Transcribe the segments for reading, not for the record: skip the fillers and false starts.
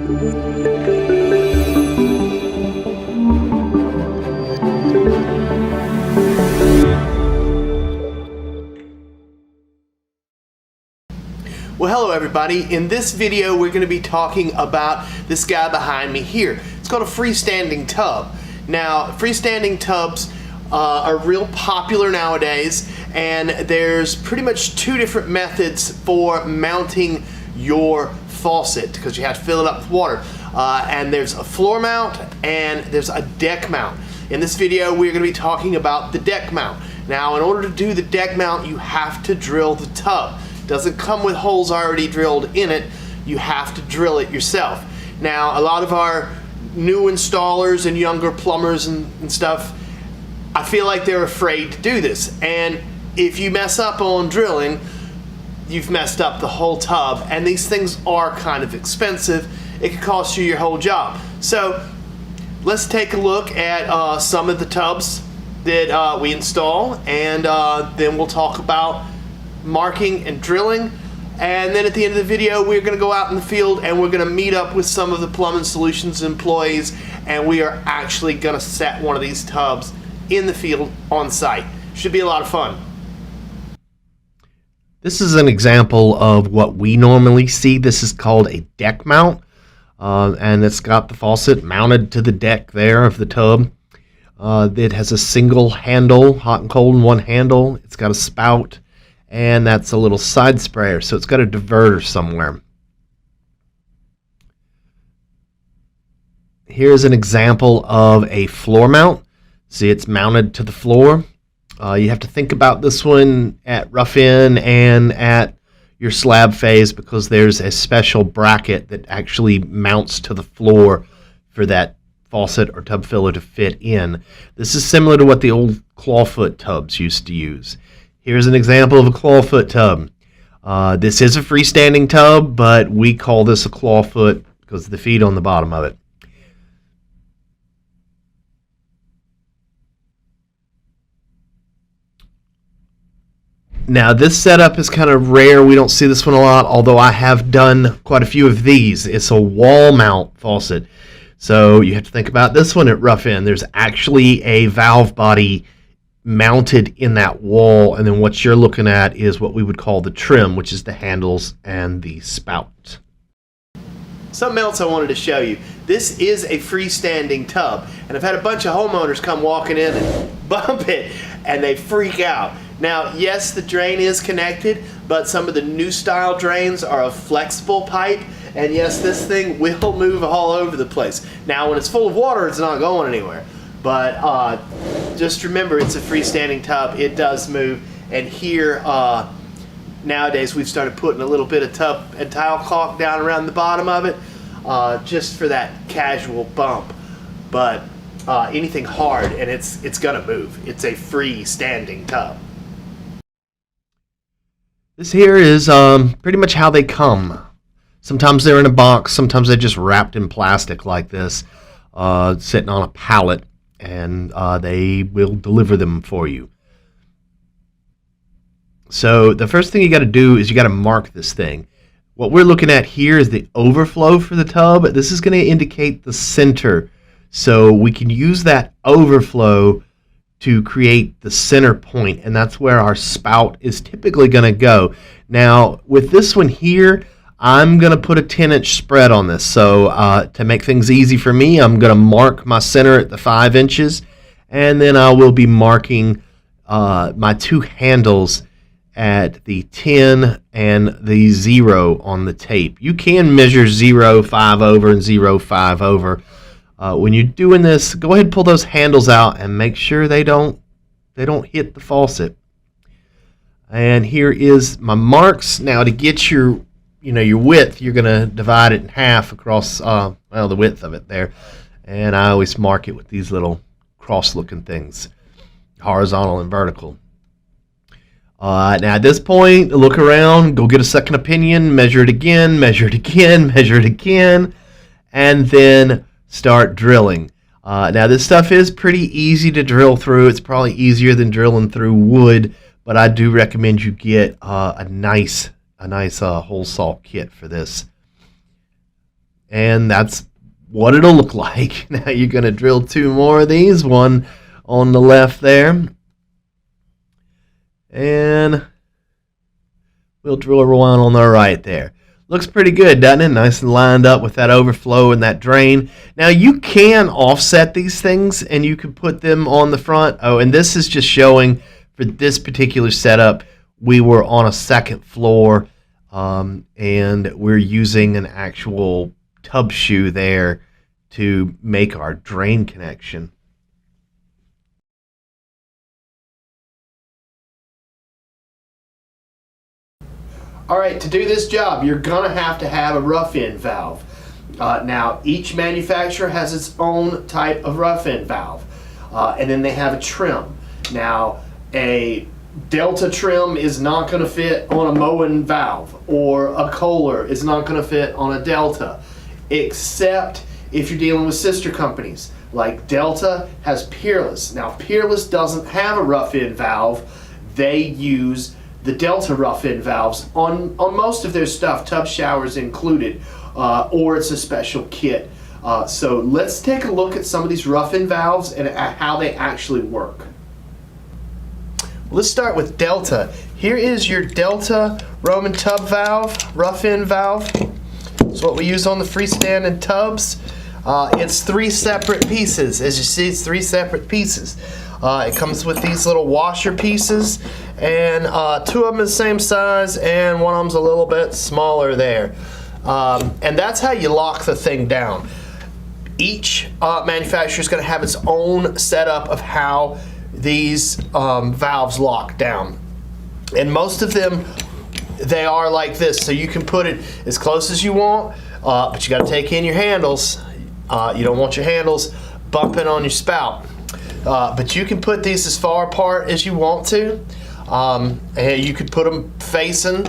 Well, hello everybody. In this video we're going to be talking about this guy behind me here. It's called a freestanding tub. Now, freestanding tubs are real popular nowadays, and there's pretty much two different methods for mounting your faucet, because you have to fill it up with water. And there's a floor mount and there's a deck mount. In this video we're going to be talking about the deck mount. Now, in order to do the deck mount, you have to drill the tub. It doesn't come with holes already drilled in it. You have to drill it yourself. Now, a lot of our new installers and younger plumbers and stuff, I feel like they're afraid to do this. And if you mess up on drilling, you've messed up the whole tub. And these things are kind of expensive. It could cost you your whole job. So let's take a look at some of the tubs that we install, and then we'll talk about marking and drilling. And then at the end of the video we're going to go out in the field and we're going to meet up with some of the Plumbing Solutions employees, and we are actually going to set one of these tubs in the field on site. Should be a lot of fun. This is an example of what we normally see. This is called a deck mount, and it's got the faucet mounted to the deck there of the tub. It has a single handle, hot and cold in one handle. It's got a spout, and that's a little side sprayer, so it's got a diverter somewhere. Here's an example of a floor mount. See, it's mounted to the floor. You have to think about this one at rough in and at your slab phase, because there's a special bracket that actually mounts to the floor for that faucet or tub filler to fit in. This is similar to what the old clawfoot tubs used to use. Here's an example of a clawfoot tub. This is a freestanding tub, but we call this a clawfoot because of the feet on the bottom of it. Now, this setup is kind of rare. We don't see this one a lot, although I have done quite a few of these. It's a wall mount faucet. So you have to think about this one at rough end. There's actually a valve body mounted in that wall, and then what you're looking at is what we would call the trim, which is the handles and the spout. Something else I wanted to show you. This is a freestanding tub, and I've had a bunch of homeowners come walking in and bump it, and they freak out. Now, yes, the drain is connected, but some of the new style drains are a flexible pipe, and yes, this thing will move all over the place. Now, when it's full of water, it's not going anywhere. But just remember, it's a freestanding tub. It does move. And here, nowadays, we've started putting a little bit of tub and tile caulk down around the bottom of it, just for that casual bump. But anything hard, and it's gonna move. It's a freestanding tub. This here is pretty much how they come. Sometimes they're in a box, sometimes they're just wrapped in plastic like this, sitting on a pallet, and they will deliver them for you. So the first thing you got to do is you got to mark this thing. What we're looking at here is the overflow for the tub. This is going to indicate the center, so we can use that overflow to create the center point, and that's where our spout is typically going to go. Now, with this one here, I'm going to put a 10-inch spread on this. So to make things easy for me, I'm going to mark my center at the 5 inches, and then I will be marking my two handles at the 10 and the 0 on the tape. You can measure 0, 5 over, and 0, 5 over. When you're doing this, go ahead and pull those handles out and make sure they don't hit the faucet. And here is my marks. Now, to get your width, you're going to divide it in half across the width of it there. And I always mark it with these little cross-looking things, horizontal and vertical. Now at this point, look around, go get a second opinion, measure it again, measure it again, measure it again, and then start drilling. Now this stuff is pretty easy to drill through. It's probably easier than drilling through wood, but I do recommend you get a nice hole saw kit for this. and that's what it'll look like. Now you're going to drill 2 more of these, one on the left there, and we'll drill one on the right there. Looks pretty good, doesn't it? Nice and lined up with that overflow and that drain. Now you can offset these things and you can put them on the front. Oh, and this is just showing for this particular setup, we were on a 2nd floor, and we're using an actual tub shoe there to make our drain connection. All right, to do this job, you're gonna have to have a rough end valve. Now, each manufacturer has its own type of rough end valve, and then they have a trim. Now, a Delta trim is not gonna fit on a Moen valve, or a Kohler is not gonna fit on a Delta, except if you're dealing with sister companies. Like Delta has Peerless. Now, Peerless doesn't have a rough end valve. They use the Delta rough end valves on most of their stuff, tub showers included, or it's a special kit. So let's take a look at some of these rough end valves and how they actually work. Let's start with Delta. Here is your Delta Roman tub valve, rough end valve. It's what we use on the freestanding tubs. It's 3 separate pieces. As you see, it's 3 separate pieces. It comes with these little washer pieces, and 2 of them are the same size, and one of them's a little bit smaller there. And that's how you lock the thing down. Each manufacturer is going to have its own setup of how these valves lock down. And most of them, they are like this, so you can put it as close as you want, but you got to take in your handles. You don't want your handles bumping on your spout. But you can put these as far apart as you want to, and you could put them facing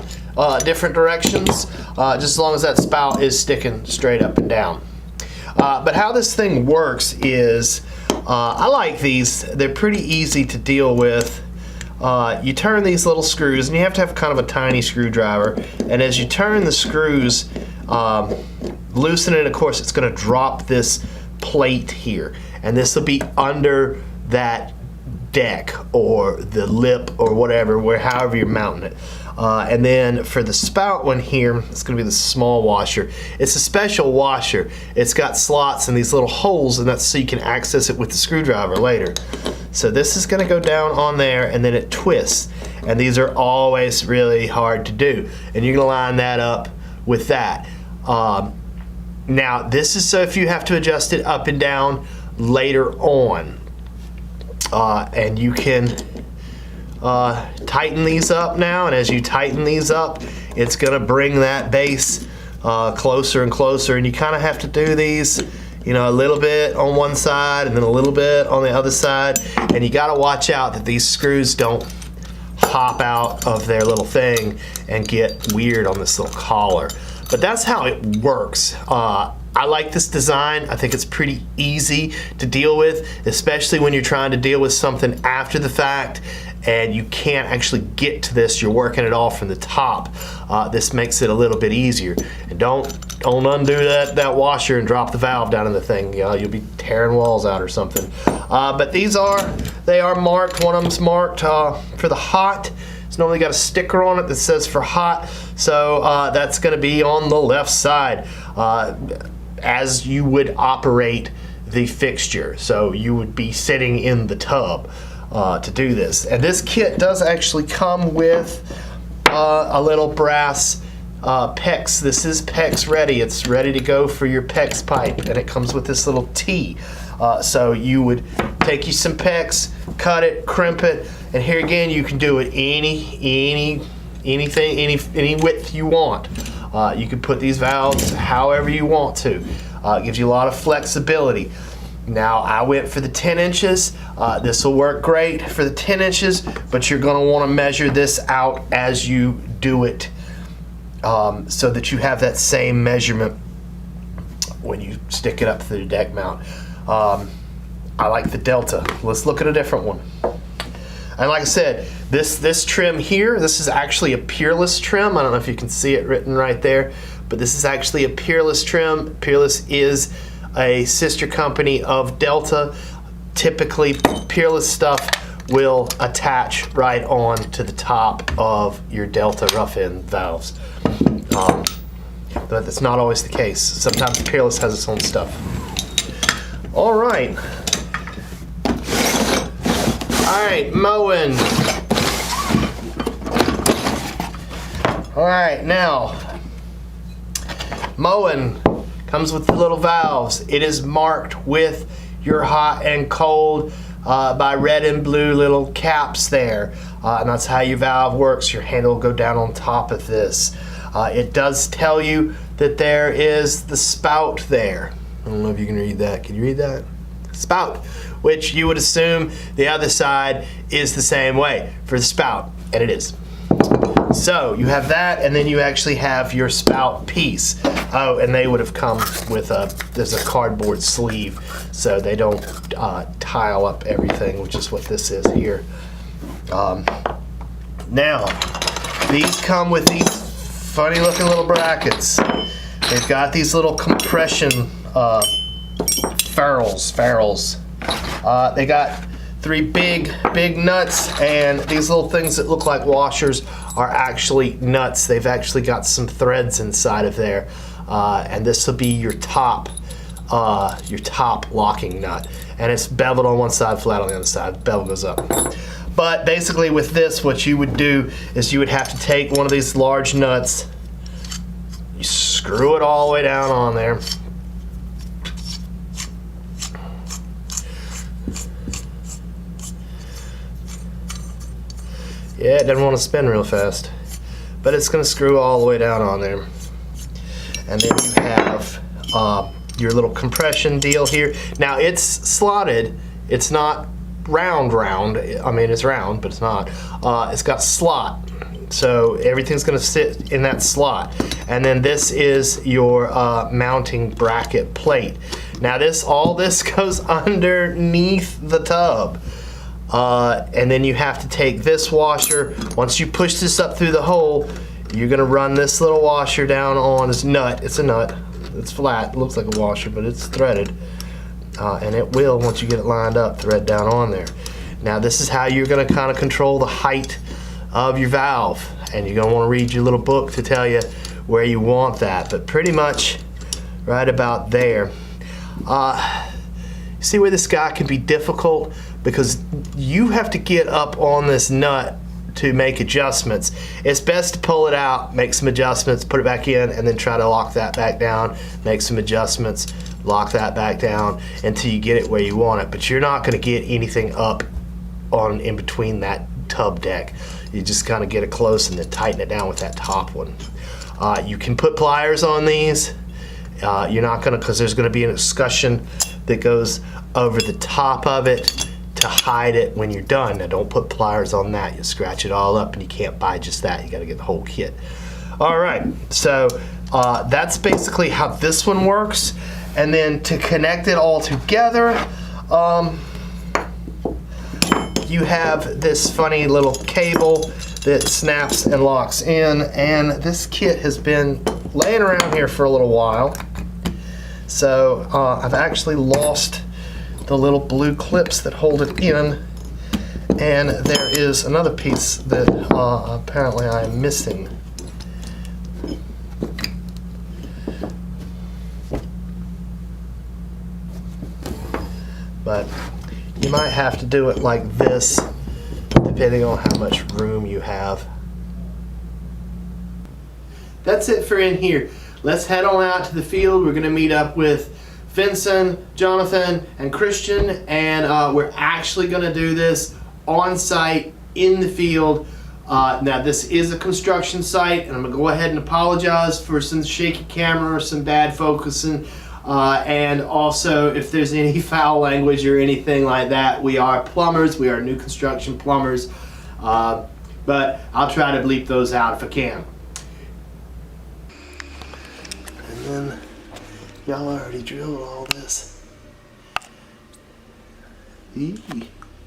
different directions, just as long as that spout is sticking straight up and down. But how this thing works is, I like these. They're pretty easy to deal with. You turn these little screws, and you have to have kind of a tiny screwdriver, and as you turn the screws, loosen it, of course it's going to drop this plate here, and this will be under that deck or the lip or whatever, however you're mounting it. And then for the spout one here, it's going to be the small washer. It's a special washer. It's got slots and these little holes, and that's so you can access it with the screwdriver later. So this is going to go down on there, and then it twists, and these are always really hard to do, and you're going to line that up with that. Now this is so if you have to adjust it up and down later on, and you can tighten these up now, and as you tighten these up, it's going to bring that base closer and closer, and you kind of have to do these, you know, a little bit on one side and then a little bit on the other side, and you got to watch out that these screws don't hop out of their little thing and get weird on this little collar. But that's how it works. I like this design. I think it's pretty easy to deal with, especially when you're trying to deal with something after the fact and you can't actually get to this. You're working it all from the top. This makes it a little bit easier. And don't undo that washer and drop the valve down in the thing. You know, you'll be tearing walls out or something. But they are marked. One of them's marked for the hot. It's normally got a sticker on it that says for hot, so that's going to be on the left side as you would operate the fixture. So you would be sitting in the tub to do this. And this kit does actually come with a little brass PEX. This is PEX ready. It's ready to go for your PEX pipe, and it comes with this little T. So you would take you some PEX, cut it, crimp it, and here again you can do it any width you want. You can put these valves however you want to. It gives you a lot of flexibility. Now I went for the 10 inches. This will work great for the 10 inches, but you're going to want to measure this out as you do it so that you have that same measurement when you stick it up through the deck mount. I like the Delta. Let's look at a different one. And like I said, this trim here, this is actually a Peerless trim. I don't know if you can see it written right there, but this is actually a Peerless trim. Peerless is a sister company of Delta. Typically, Peerless stuff will attach right on to the top of your Delta rough-end valves. But that's not always the case. Sometimes Peerless has its own stuff. All right. All right, mowing. All right, now, mowing comes with the little valves. It is marked with your hot and cold by red and blue little caps there. And that's how your valve works. Your handle will go down on top of this. It does tell you that there is the spout there. I don't know if you can read that. Can you read that? Spout, which you would assume the other side is the same way for the spout, and it is. So you have that, and then you actually have your spout piece. Oh, and they would have come with there's a cardboard sleeve, so they don't tile up everything, which is what this is here. Now, these come with these funny looking little brackets. They've got these little compression ferrules. They got 3 big nuts, and these little things that look like washers are actually nuts. They've actually got some threads inside of there, and this will be your top locking nut. And it's beveled on one side, flat on the other side. Bevel goes up. But basically with this, what you would do is you would have to take one of these large nuts, you screw it all the way down on there. Yeah, it doesn't want to spin real fast, but it's going to screw all the way down on there. And then you have your little compression deal here. Now it's slotted. It's not round. I mean, it's round, but it's not. It's got slot. So everything's going to sit in that slot. And then this is your mounting bracket plate. Now all this goes underneath the tub. And then you have to take this washer. Once you push this up through the hole, you're going to run this little washer down on this nut. It's a nut. It's flat. It looks like a washer, but it's threaded. And it will, once you get it lined up, thread down on there. Now this is how you're going to kind of control the height of your valve. And you're going to want to read your little book to tell you where you want that. But pretty much right about there. See where this guy can be difficult? Because you have to get up on this nut to make adjustments. It's best to pull it out, make some adjustments, put it back in, and then try to lock that back down, make some adjustments, lock that back down until you get it where you want it. But you're not gonna get anything up on in between that tub deck. You just kind of get it close and then tighten it down with that top one. You can put pliers on these. You're not gonna, because there's gonna be an escutcheon that goes over the top of it to hide it when you're done. Now don't put pliers on that. You scratch it all up and you can't buy just that. You gotta get the whole kit. All right, so that's basically how this one works. And then to connect it all together, you have this funny little cable that snaps and locks in, and this kit has been laying around here for a little while. So I've actually lost the little blue clips that hold it in, and there is another piece that apparently I am missing. But you might have to do it like this, depending on how much room you have. That's it for in here. Let's head on out to the field. We're going to meet up with Vincent, Jonathan, and Christian, and we're actually going to do this on site in the field. Now this is a construction site, and I'm going to go ahead and apologize for some shaky camera or some bad focusing, and also if there's any foul language or anything like that. We are plumbers, we are new construction plumbers, but I'll try to bleep those out if I can. And then y'all already drilled all this. Eee.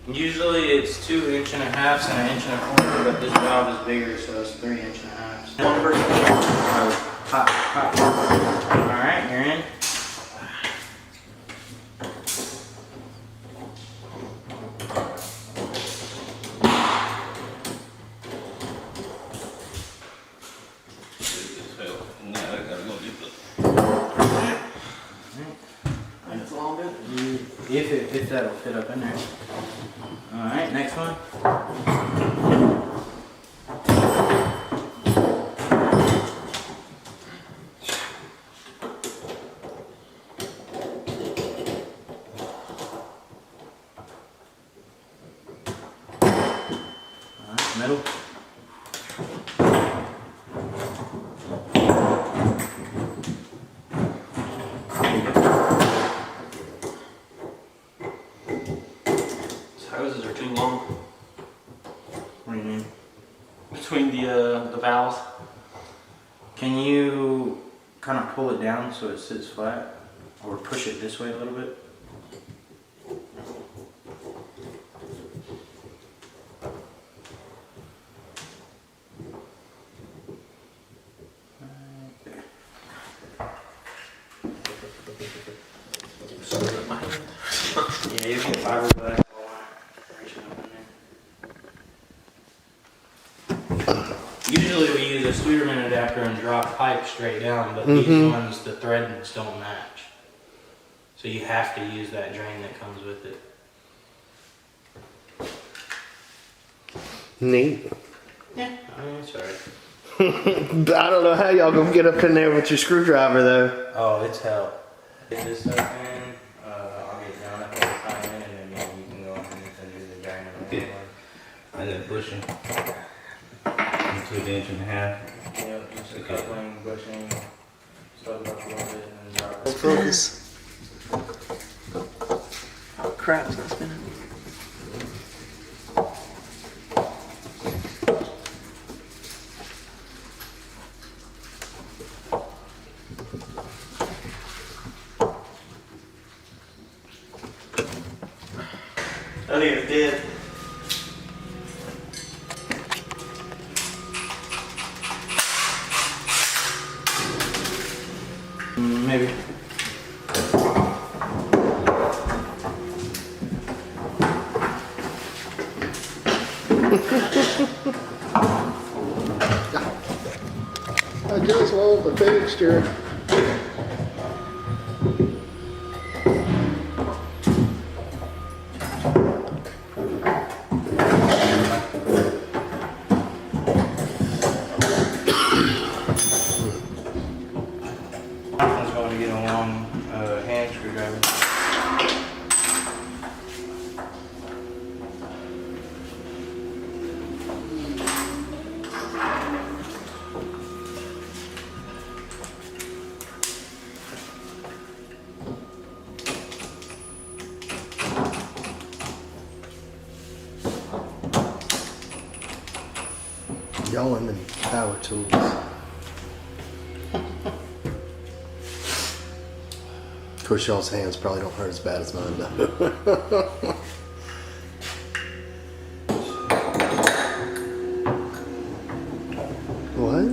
Usually it's 2 1/2 and 1 1/4, but this valve is bigger, so it's 3 1/2. One person. Hot, hot. Alright, you're in. If that'll fit up in there. Alright, next one. Alright, middle. Hoses are too long What do you mean? between the valves. Can you kind of pull it down so it sits flat? Or push it this way a little bit? Yeah, you get fiberglass reaching up in there. Usually we use a Sweeterman adapter and drop pipe straight down, but these ones, the threadings don't match. So you have to use that drain that comes with it. Neat. Yeah, I mean, it's alright. I don't know how y'all gonna get up in there with your screwdriver though. Oh, it's hell. Get this up in, I'll get down up on the time in, and then you can go underneath and do the drain. Okay. And then bushing. Into the inch and a half. Yep, just a coupling, bushing, start it up a little bit, and then drop it. Focus. Oh crap, it's not spinning. I think it's dead. Maybe. I just want the fixture. One's going to get a long hand screwdriver. Y'all and them power tools. Of course, y'all's hands probably don't hurt as bad as mine though. What?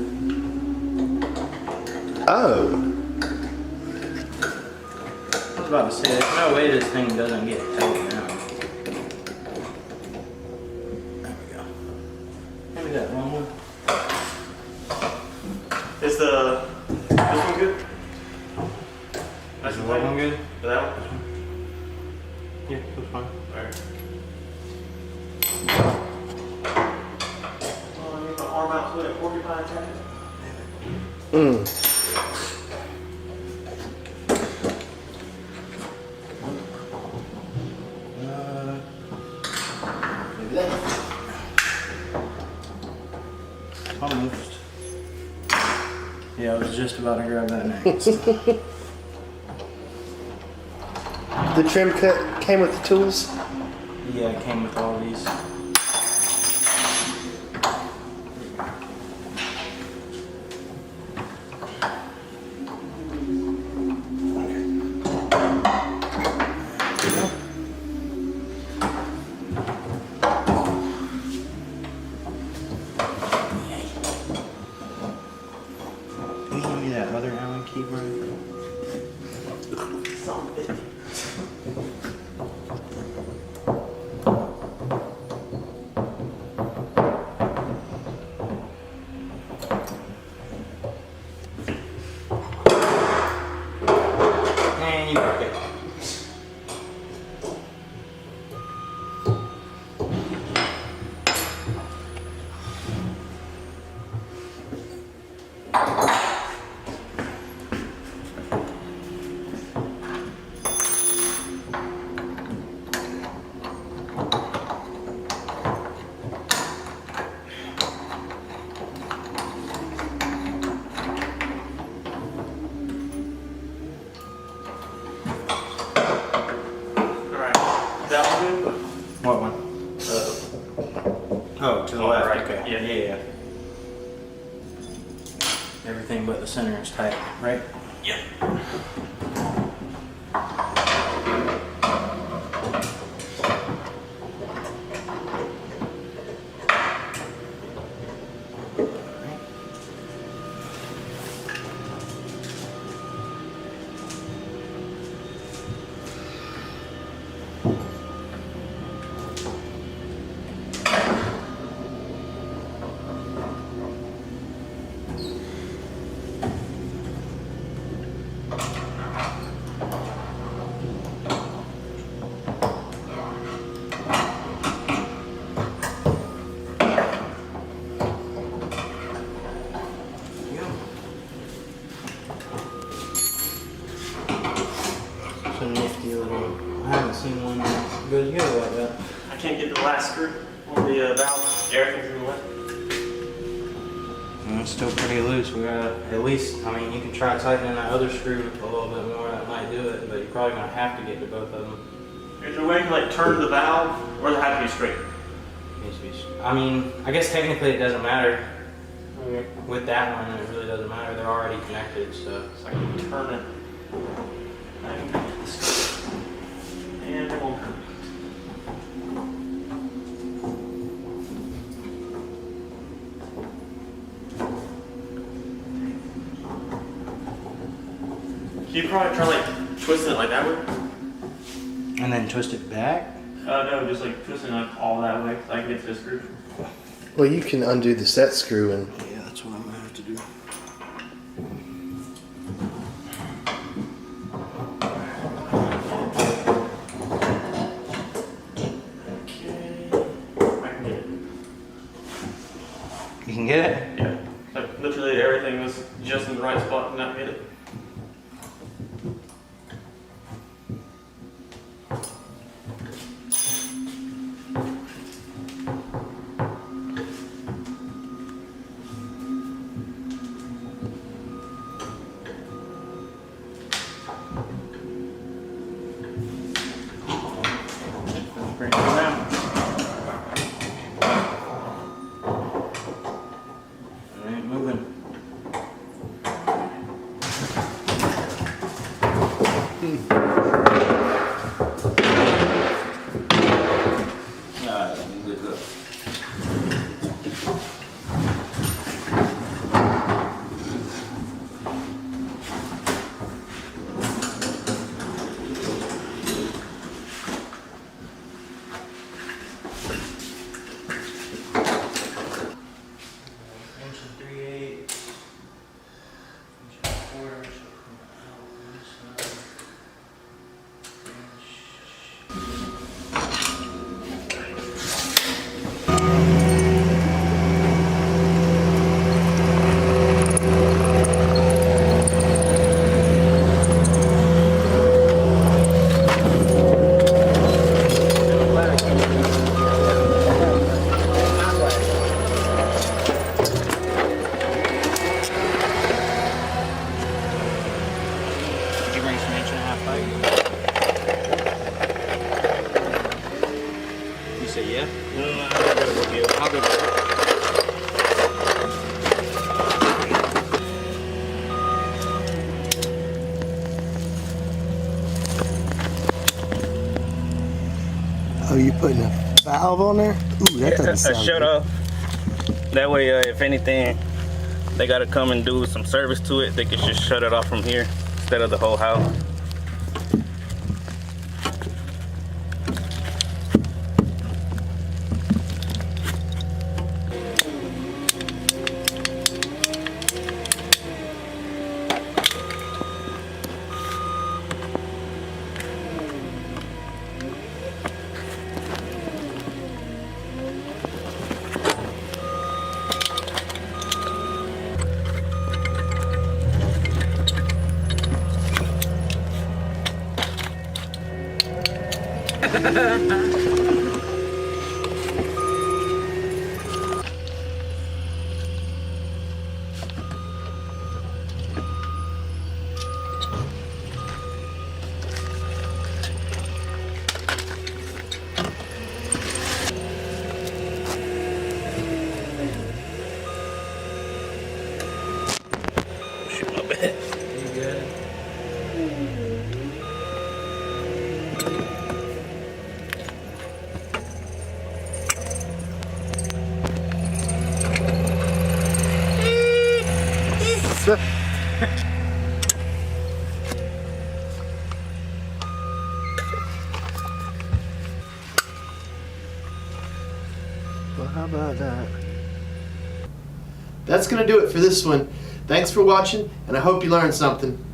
Oh. I was about to say, there's no way this thing doesn't get tight now. There we go. Maybe that long one. Is this one good? Is the white one good? For that one? Yeah, that's fine. Alright. Oh, I need my arm out with a porcupine jacket. Maybe that. Almost. Yeah, I was just about to grab that next. The trim cut came with the tools. Yeah, it came with all these. Some bitch. And you broke it. What one? Oh, to the left. right. Okay. Yeah. Everything but the center is tight, right? Yep. It's a nifty little. I haven't seen one that goes together like that. I can't get the last screw on the valve. Everything's in the way. It's still pretty loose. We gotta at least. I mean, you can try tightening that other screw a little bit more. That might do it, but you're probably gonna have to get to both of them. Is there a way to like turn the valve, or does it have to be straight? I mean, I guess technically it doesn't matter. With that one, it really doesn't matter. They're already connected, so. So I can turn it. I can get the screw. And it won't turn. Can you probably try like twisting it like that way? And then twist it back. No, just like twisting it all that way so I can get to the screw. Well, you can undo the set screw and. Yeah, that's what I'm gonna have to do. Okay. I can get it. You can get it? Yeah. Like literally everything was just in the right spot and not get it. Bring it down. It ain't moving. Alright, let me look up. Inch and 3/8. Inch and 1/4. So come out on this side. Did you bring some 1.5 pipe? You say yeah? I'll go get it. Oh, you putting a valve on there? Ooh, that doesn't A sound shut good. off. That way, if anything, they gotta come and do some service to it. They can just shut it off from here instead of the whole house. Well, how about that? That's going to do it for this one. Thanks for watching, and I hope you learned something.